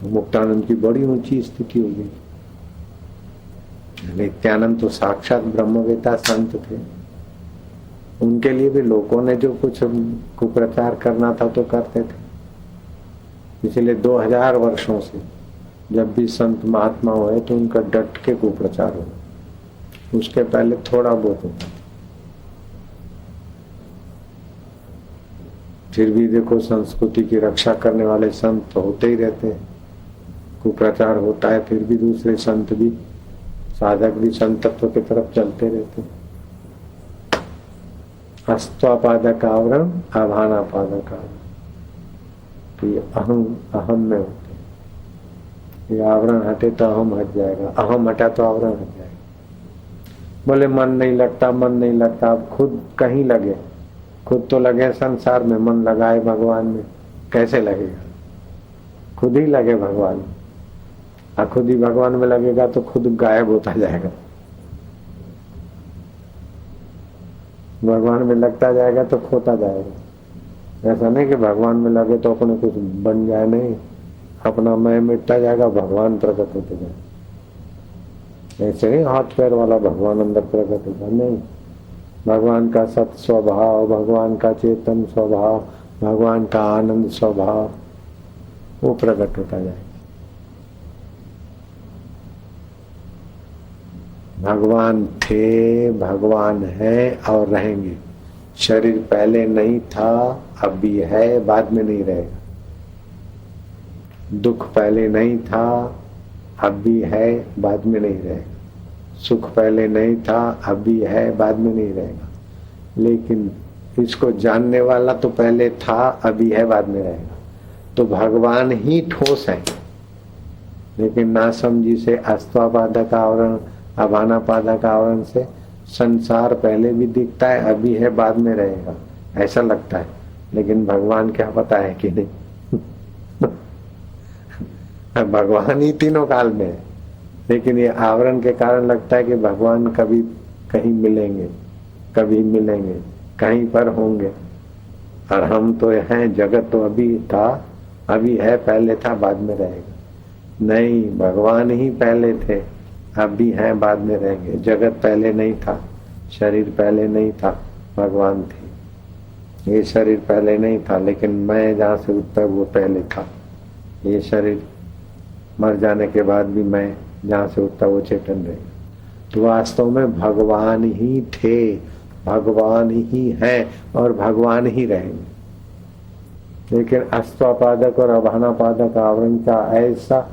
तो मुक्तानंद की बड़ी ऊंची स्थिति हो गई। नित्यानंद तो साक्षात ब्रह्मवेता संत थे। उनके लिए भी लोगों ने जो कुछ कुप्रचार करना था तो करते थे। इसलिए 2000 वर्षों से जब भी संत महात्मा हुए तो उनका डट के कुप्रचार हुआ। उसके पहले थोड़ा बहुत होता था। फिर भी देखो संस्कृति की रक्षा करने वाले संत तो होते ही रहते हैं। कुप्रचार होता है फिर भी दूसरे संत भी, साधक भी संतत्व की तरफ चलते रहते हैं। अस्त्वापादक आवरण, अभानापादक आवरण, तो ये अहम में होते हैं। ये आवरण हटे तो अहम हट जाएगा, अहम हटा तो आवरण हट जाएगा। बोले मन नहीं लगता, मन नहीं लगता, अब खुद कहीं लगे, खुद तो लगे संसार में, मन लगाए भगवान में कैसे लगेगा? खुद ही लगे भगवान में, और खुद ही भगवान में लगेगा तो खुद गायब होता जाएगा। भगवान में लगता जाएगा तो खोता जाएगा। ऐसा नहीं कि भगवान में लगे तो अपने कुछ बन जाए, नहीं, अपना मैं मिटता जाएगा, भगवान प्रकट होते जाएगा। ऐसे नहीं हाथ पैर वाला भगवान अंदर प्रकट होगा, नहीं। भगवान का सत स्वभाव, भगवान का चेतन स्वभाव, भगवान का आनंद स्वभाव वो प्रकट होता जाएगा। भगवान थे, भगवान है और रहेंगे। शरीर पहले नहीं था, अब भी है, बाद में नहीं रहेगा। दुख पहले नहीं था, अब भी है, बाद में नहीं रहेगा। सुख पहले नहीं था, अभी है, बाद में नहीं रहेगा। लेकिन इसको जानने वाला तो पहले था, अभी है, बाद में रहेगा। तो भगवान ही ठोस है, लेकिन नासमझी से अस्त्वापादक आवरण, अभानापादक आवरण से संसार पहले भी दिखता है, अभी है, बाद में रहेगा, ऐसा लगता है। लेकिन भगवान क्या पता है कि नहीं। भगवान ही तीनों काल में है, लेकिन ये आवरण के कारण लगता है कि भगवान कभी कहीं मिलेंगे, कभी मिलेंगे, कहीं पर होंगे। और हम तो हैं, जगत तो अभी था, अभी है, पहले था, बाद में रहेगा। नहीं, भगवान ही पहले थे, अभी हैं, बाद में रहेंगे। जगत पहले नहीं था, शरीर पहले नहीं था, भगवान थे। ये शरीर पहले नहीं था, लेकिन मैं जहाँ से उठता वो पहले था। ये शरीर मर जाने के बाद भी मैं जहाँ से उठता वो चेतन रहेगा। तो वास्तव में भगवान ही थे, भगवान ही हैं और भगवान ही रहेंगे। लेकिन अस्त्वापादक और अभानापादक आवरण का ऐसा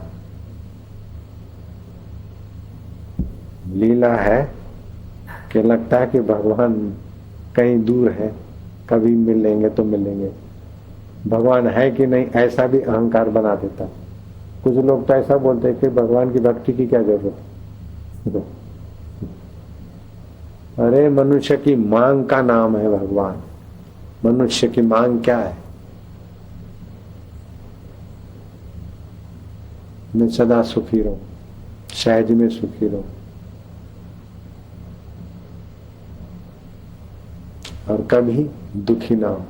लीला है कि लगता है कि भगवान कहीं दूर है, कभी मिलेंगे तो मिलेंगे। भगवान है कि नहीं, ऐसा भी अहंकार बना देता। कुछ लोग तो ऐसा बोलते हैं कि भगवान की भक्ति की क्या जरूरत है। अरे मनुष्य की मांग का नाम है भगवान। मनुष्य की मांग क्या है? मैं सदा सुखी रहूं, सहज में सुखी रहूं, और कभी दुखी ना हो।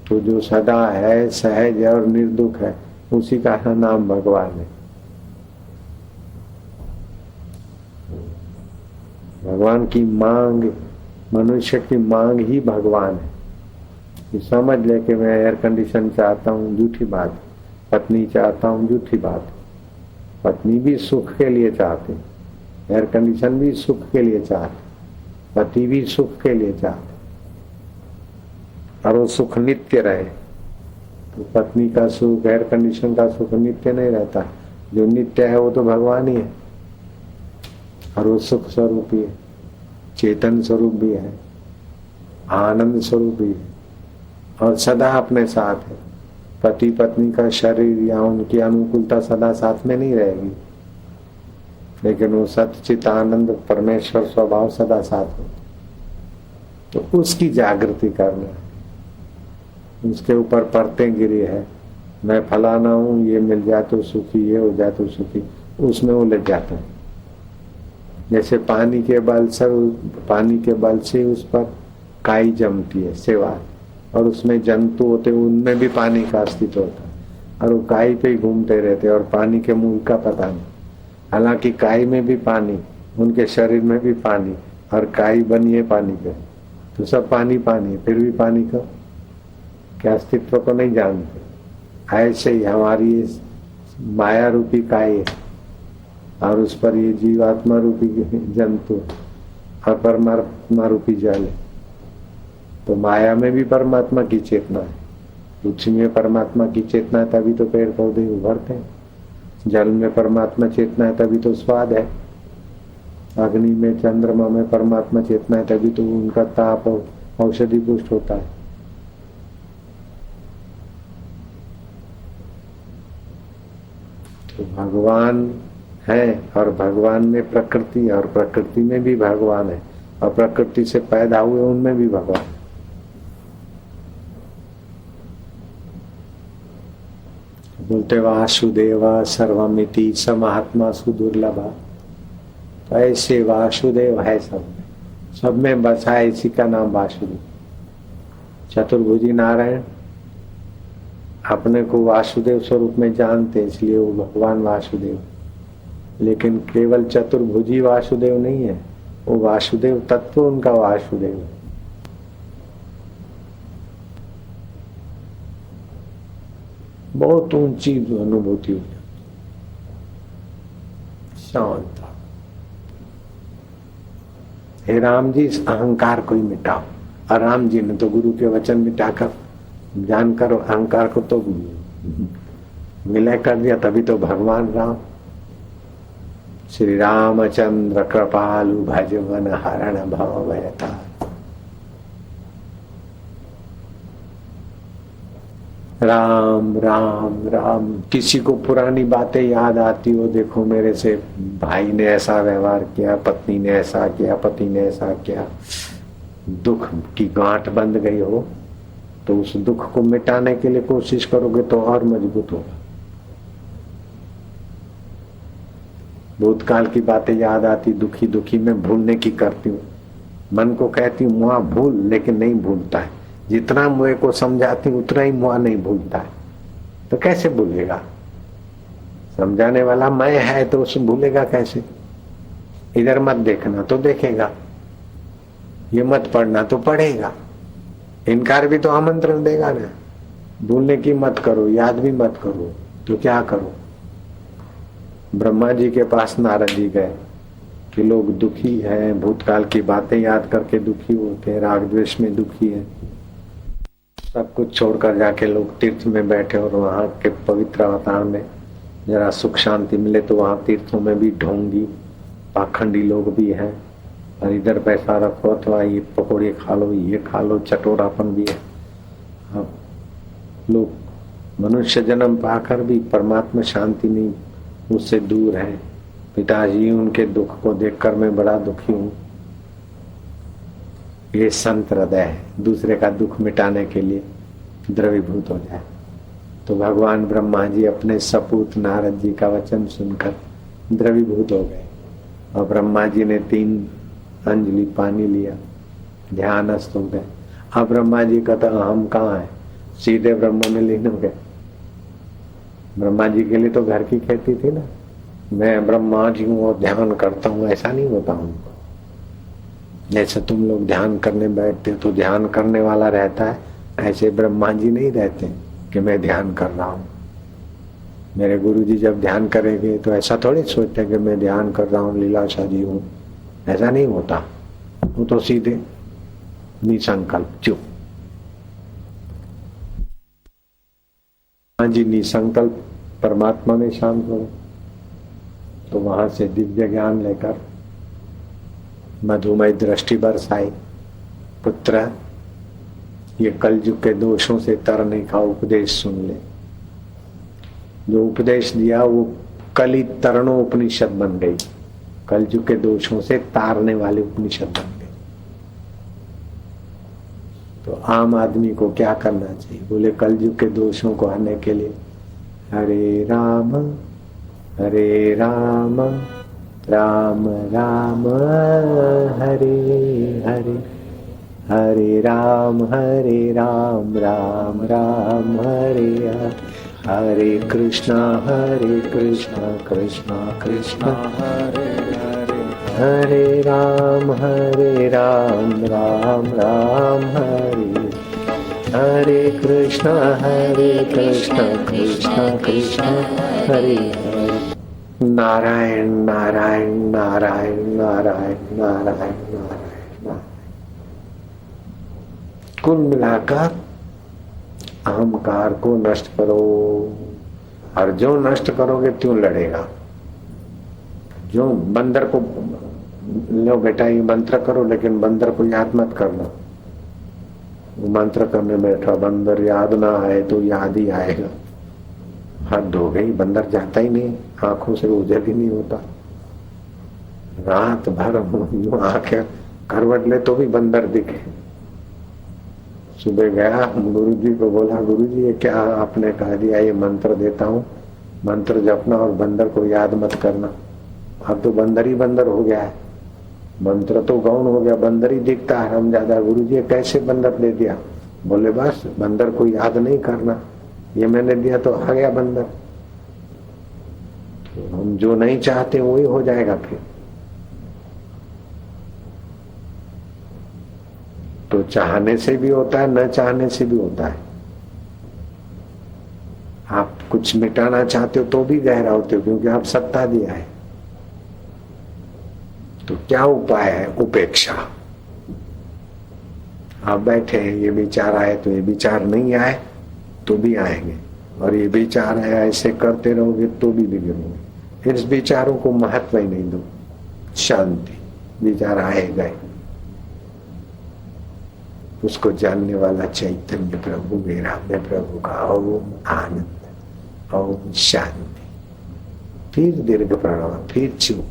तो जो सदा है, सहज है और निर्दुख है, उसी का नाम भगवान है। भगवान की मांग, मनुष्य की मांग ही भगवान है। ये समझ ले कि मैं एयर कंडीशन चाहता हूँ, झूठी बात। पत्नी चाहता हूँ, झूठी बात। पत्नी भी सुख के लिए चाहते, एयर कंडीशन भी सुख के लिए चाहते, पति भी सुख के लिए चाहते, और वो सुख नित्य रहे। तो पत्नी का सुख, एयर कंडीशन का सुख नित्य नहीं रहता। जो नित्य है वो तो भगवान ही है, और वो सुख स्वरूप ही है, चेतन स्वरूप भी है, आनंद स्वरूप भी है, और सदा अपने साथ है। पति पत्नी का शरीर या उनकी अनुकूलता सदा साथ में नहीं रहेगी, लेकिन वो सच्चित आनंद परमेश्वर स्वभाव सदा साथ हो। तो उसकी जागृति करना है। उसके ऊपर परतें गिरी है, मैं फलाना हूं, ये मिल जाए तो सुखी, ये हो जाए तो सुखी, उसमें उलझ जाता है। जैसे पानी के बल से उस पर काई जमती है, सेवा, और उसमें जंतु होते, उनमें भी पानी का अस्तित्व होता है, और वो काई पे ही घूमते रहते और पानी के मूल का पता नहीं। हालांकि काई में भी पानी, उनके शरीर में भी पानी, और काई बनी है पानी पे, तो सब पानी पानी है, फिर भी पानी का क्या अस्तित्व को नहीं जानते। ऐसे ही हमारी माया रूपी काई है, और उस पर ये जीवात्मा रूपी जंतु और परमात्मा रूपी जल है। तो माया में भी परमात्मा की चेतना है, पृथ्वी में परमात्मा की चेतना है, तभी तो पेड़ पौधे उभरते हैं। जल में परमात्मा चेतना है, तभी तो स्वाद है। अग्नि में, चंद्रमा में परमात्मा चेतना है, तभी तो उनका ताप और औषधि पुष्ट होता है। तो भगवान है, और भगवान में प्रकृति, और प्रकृति में भी भगवान है, और प्रकृति से पैदा हुए उनमें भी भगवान है। बोलते वासुदेव सर्वमिति स महात्मा सुदुर्लभ। तो ऐसे वासुदेव है, सब में बसा है, इसी का नाम वासुदेव। चतुर्भुजी नारायण अपने को वासुदेव स्वरूप में जानते, इसलिए वो भगवान वासुदेव। लेकिन केवल चतुर्भुजी वासुदेव नहीं है, वो वासुदेव तत्व उनका वासुदेव है। बहुत ऊंची अनुभूति हो जाती, शांत। हे राम जी, इस अहंकार को ही मिटाओ। और राम जी ने तो गुरु के वचन मिटाकर, जानकर अहंकार को तो विलय कर दिया, तभी तो भगवान राम। श्री रामचंद्र कृपालु भजवन हरण भव भयता। राम राम राम। किसी को पुरानी बातें याद आती हो, देखो मेरे से भाई ने ऐसा व्यवहार किया, पत्नी ने ऐसा किया, पति ने ऐसा किया, दुख की गांठ बंध गई हो, तो उस दुख को मिटाने के लिए कोशिश करोगे तो और मजबूत होगा। भूतकाल की बातें याद आती, दुखी दुखी में भूलने की करती हूँ, मन को कहती हूँ मुआ भूल, लेकिन नहीं भूलता है। जितना मुझे को समझाती हूँ उतना ही मुआ नहीं भूलता है, तो कैसे भूलेगा? समझाने वाला मैं है तो उसे भूलेगा कैसे? इधर मत देखना तो देखेगा, ये मत पढ़ना तो पढ़ेगा, इनकार भी तो आमंत्रण देगा ना। भूलने की मत करो, याद भी मत करो, तो क्या करो? ब्रह्मा जी के पास नारद जी गए कि लोग दुखी हैं, भूतकाल की बातें याद करके दुखी होते हैं, राग द्वेष में दुखी है। सब कुछ छोड़कर जाके लोग तीर्थ में बैठे और वहां के पवित्र अवतार में जरा सुख शांति मिले, तो वहां तीर्थों में भी ढोंगी पाखंडी लोग भी हैं, और इधर पैसा रखो अथवा ये पकौड़े खा लो, ये खा लो, चटोरापन भी है। अब लोग मनुष्य जन्म पाकर भी परमात्मा शांति नहीं, उससे दूर है। पिताजी उनके दुख को देखकर मैं बड़ा दुखी हूँ। ये संत हृदय है, दूसरे का दुख मिटाने के लिए द्रवीभूत हो जाए। तो भगवान ब्रह्मा जी अपने सपूत नारद जी का वचन सुनकर द्रवीभूत हो गए, और ब्रह्मा जी ने 3 अंजलि पानी लिया, ध्यानस्थ हो गए। अब ब्रह्मा जी का तो हम कहाँ है, सीधे ब्रह्म में लीन हो गए। ब्रह्मा जी के लिए तो घर की खेती थी ना, मैं ब्रह्मा जी हूँ और ध्यान करता हूँ, ऐसा नहीं होता उनको। जैसे तुम लोग ध्यान करने बैठते तो ध्यान करने वाला रहता है, ऐसे ब्रह्मा जी नहीं रहते कि मैं ध्यान कर रहा हूँ। मेरे गुरु जी जब ध्यान करेंगे तो ऐसा थोड़ी सोचते कि मैं ध्यान कर रहा हूँ, लीलाशाह जी हूँ, ऐसा नहीं होता। वो तो सीधे निसंकल्प चुप। जी निसंकल्प परमात्मा में शांत हो, तो वहां से दिव्य ज्ञान लेकर मधुमय दृष्टि बरसाई। पुत्र, ये कलयुग के दोषों से तरने का उपदेश सुन ले। जो उपदेश दिया वो कली तरणो उपनिषद बन गई, कलयुग के दोषों से तारने वाली उपनिषद बन गई। तो आम आदमी को क्या करना चाहिए? बोले कलयुग के दोषों को हरने के लिए हरे राम राम राम हरे हरे, हरे राम राम राम हरे हरे, हरे कृष्णा कृष्णा कृष्णा हरे हरे, हरे राम राम राम हरे, हरे कृष्णा कृष्णा कृष्णा हरे हरे। नारायण नारायण नारायण नारायण नारायण नारायण। कुल मिलाकर अहंकार को नष्ट करो, और जो नष्ट करोगे त्यों लड़ेगा। जो बंदर को लो बेटा ये मंत्र करो, लेकिन बंदर को याद मत करना। मंत्र करने बैठा, बंदर याद ना आए तो याद ही आएगा। हद हो गई, बंदर जाता ही नहीं, आंखों से उजल ही नहीं होता। रात भर यूं आंखें करवट ले तो भी बंदर दिखे। सुबह गया गुरु जी को बोला, गुरु जी ये क्या आपने कह दिया, ये मंत्र देता हूँ, मंत्र जपना और बंदर को याद मत करना। अब तो बंदर ही बंदर हो गया है, मंत्र तो गौण हो गया, बंदर ही दिखता है हम ज्यादा। गुरु जी कैसे बंदर दे दिया? बोले बस बंदर को याद नहीं करना, ये मैंने दिया तो आ गया बंदर। तो हम जो नहीं चाहते वही हो जाएगा फिर। तो चाहने से भी होता है, न चाहने से भी होता है। आप कुछ मिटाना चाहते हो तो भी गहरा होते हो, क्योंकि आप सत्ता दिया है। तो क्या उपाय है? उपेक्षा। आप बैठे हैं, ये विचार आए तो ये विचार नहीं आए तो भी आएंगे, और ये विचार है ऐसे करते रहोगे तो भी बिगड़ोगे। फिर विचारों को महत्व ही नहीं दो, शांति, विचार आए गए, उसको जानने वाला चैतन्य प्रभु मेरा, मैं प्रभु का। ओम आनंद, ओम शांति, फिर दीर्घ प्रणव, फिर चुप।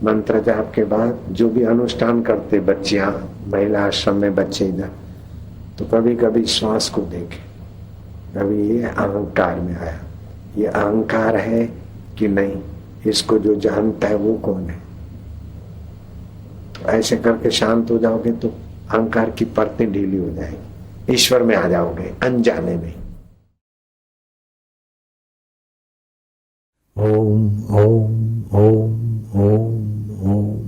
मंत्र जाप के बाद जो भी अनुष्ठान करते बच्चियां, महिला आश्रम में बच्चे इधर, तो कभी कभी श्वास को देखे, कभी ये अहंकार में आया, ये अहंकार है कि नहीं, इसको जो जानता है वो कौन है। तो ऐसे करके शांत हो जाओगे तो अहंकार की परतें ढीली हो जाएगी, ईश्वर में आ जाओगे अनजाने में। ओम ओम ओम ओम ओम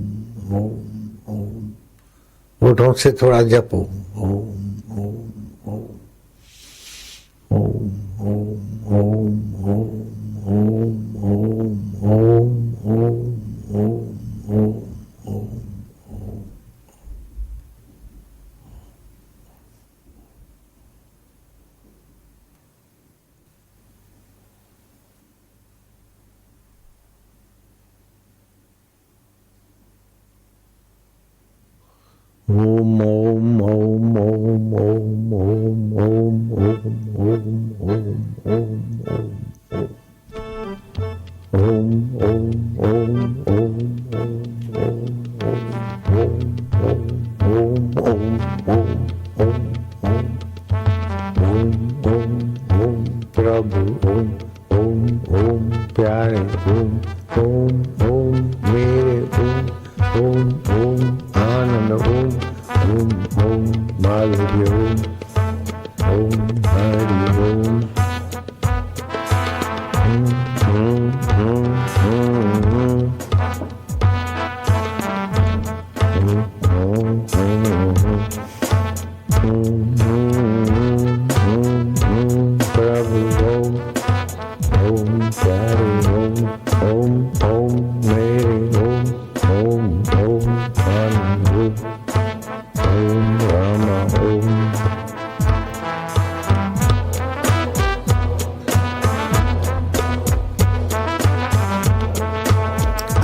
ओम ओम। होठों से थोड़ा जपो, ओम ओम ओम ओम ओम ओम ओम ओम ओम ओम ओम ओम। ओम ओम ओम ओम ओम ओम ओम ओम ओम ओम प्रभु, ओम ओम ओम प्यारे, ओम ओम ओम मेरे, ओम ओम ओम आनंद, ओम ओम ओम माधुर्य, ओम ओम हरि ओम।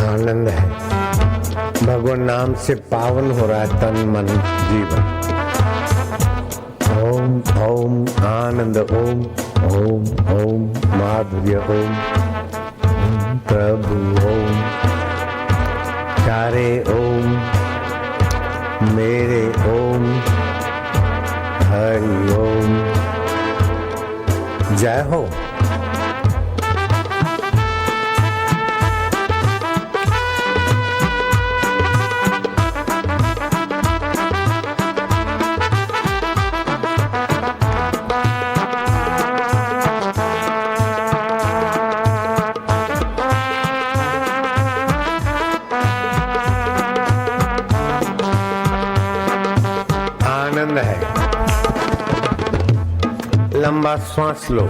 आनंद है, भगवान नाम से पावन हो रहा है तन मन जीवन। ओम ओम आनंद, ओम ओम ओम माधुर्य, ओम प्रभु, ओम प्यारे, ओम मेरे, ओम हरि ओम। जय हो। आनंद है, लंबा श्वास लो।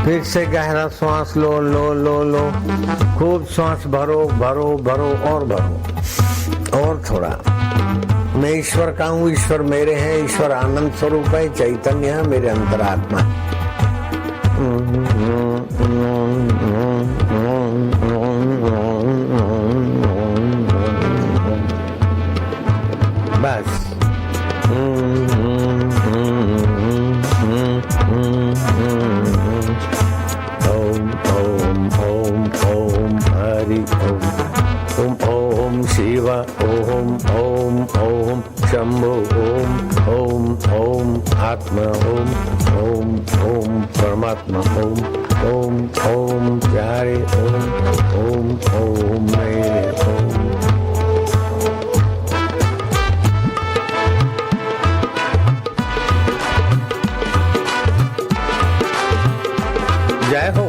फिर से गहरा श्वास लो, लो लो लो, खूब श्वास भरो भरो भरो और भरो, और थोड़ा। मैं ईश्वर का हूँ, ईश्वर मेरे हैं, ईश्वर आनंद स्वरूप है, चैतन्य है, मेरे अंतरात्मा। बस ओम ओम ओम ओम हरि ओम, ओम ओम शिव, ओम ओम ओम शंभु, ओम ओम ओम आत्मा, ओम ओम ओम परमात्मा, ओम ओम ओम प्यारे, ओम ओम ओम मेरे, ओम। जय हो।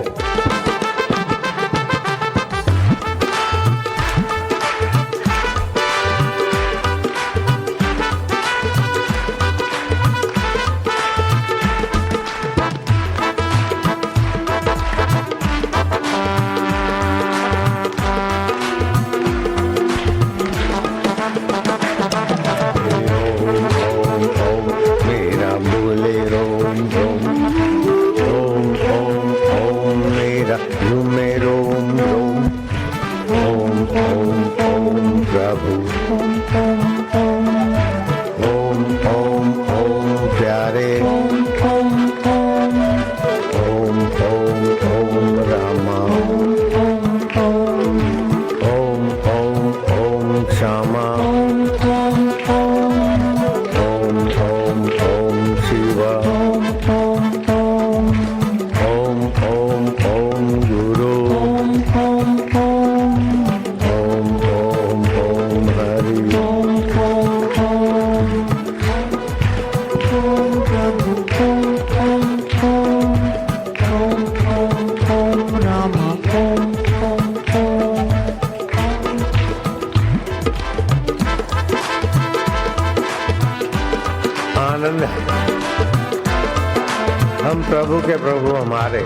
हम प्रभु के प्रभु हमारे,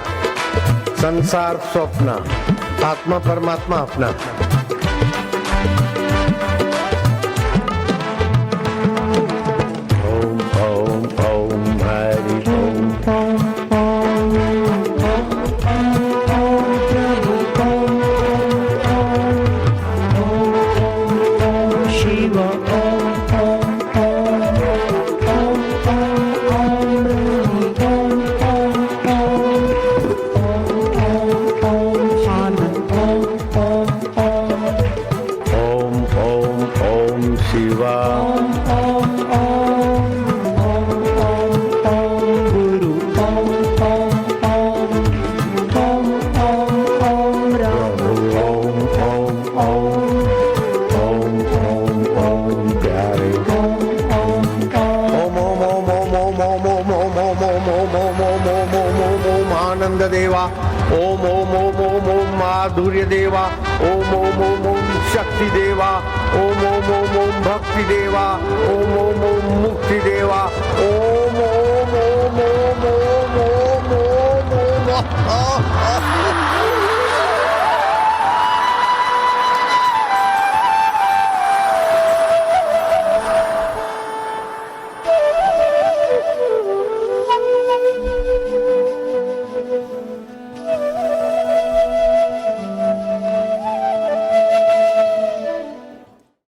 संसार स्वप्न, आत्मा परमात्मा अपना। ओम ओम ओम हरि ओम। आनंद देवा, ओम ओम ओम ओम ओम माधुर्य देवा, ओम ओम ओम ओम शक्ति देवा, ओम ओम ओम ओम भक्ति देवा, ओम ओम ओम मुक्ति देवा, ओम ओम ओम ओम ओम ओम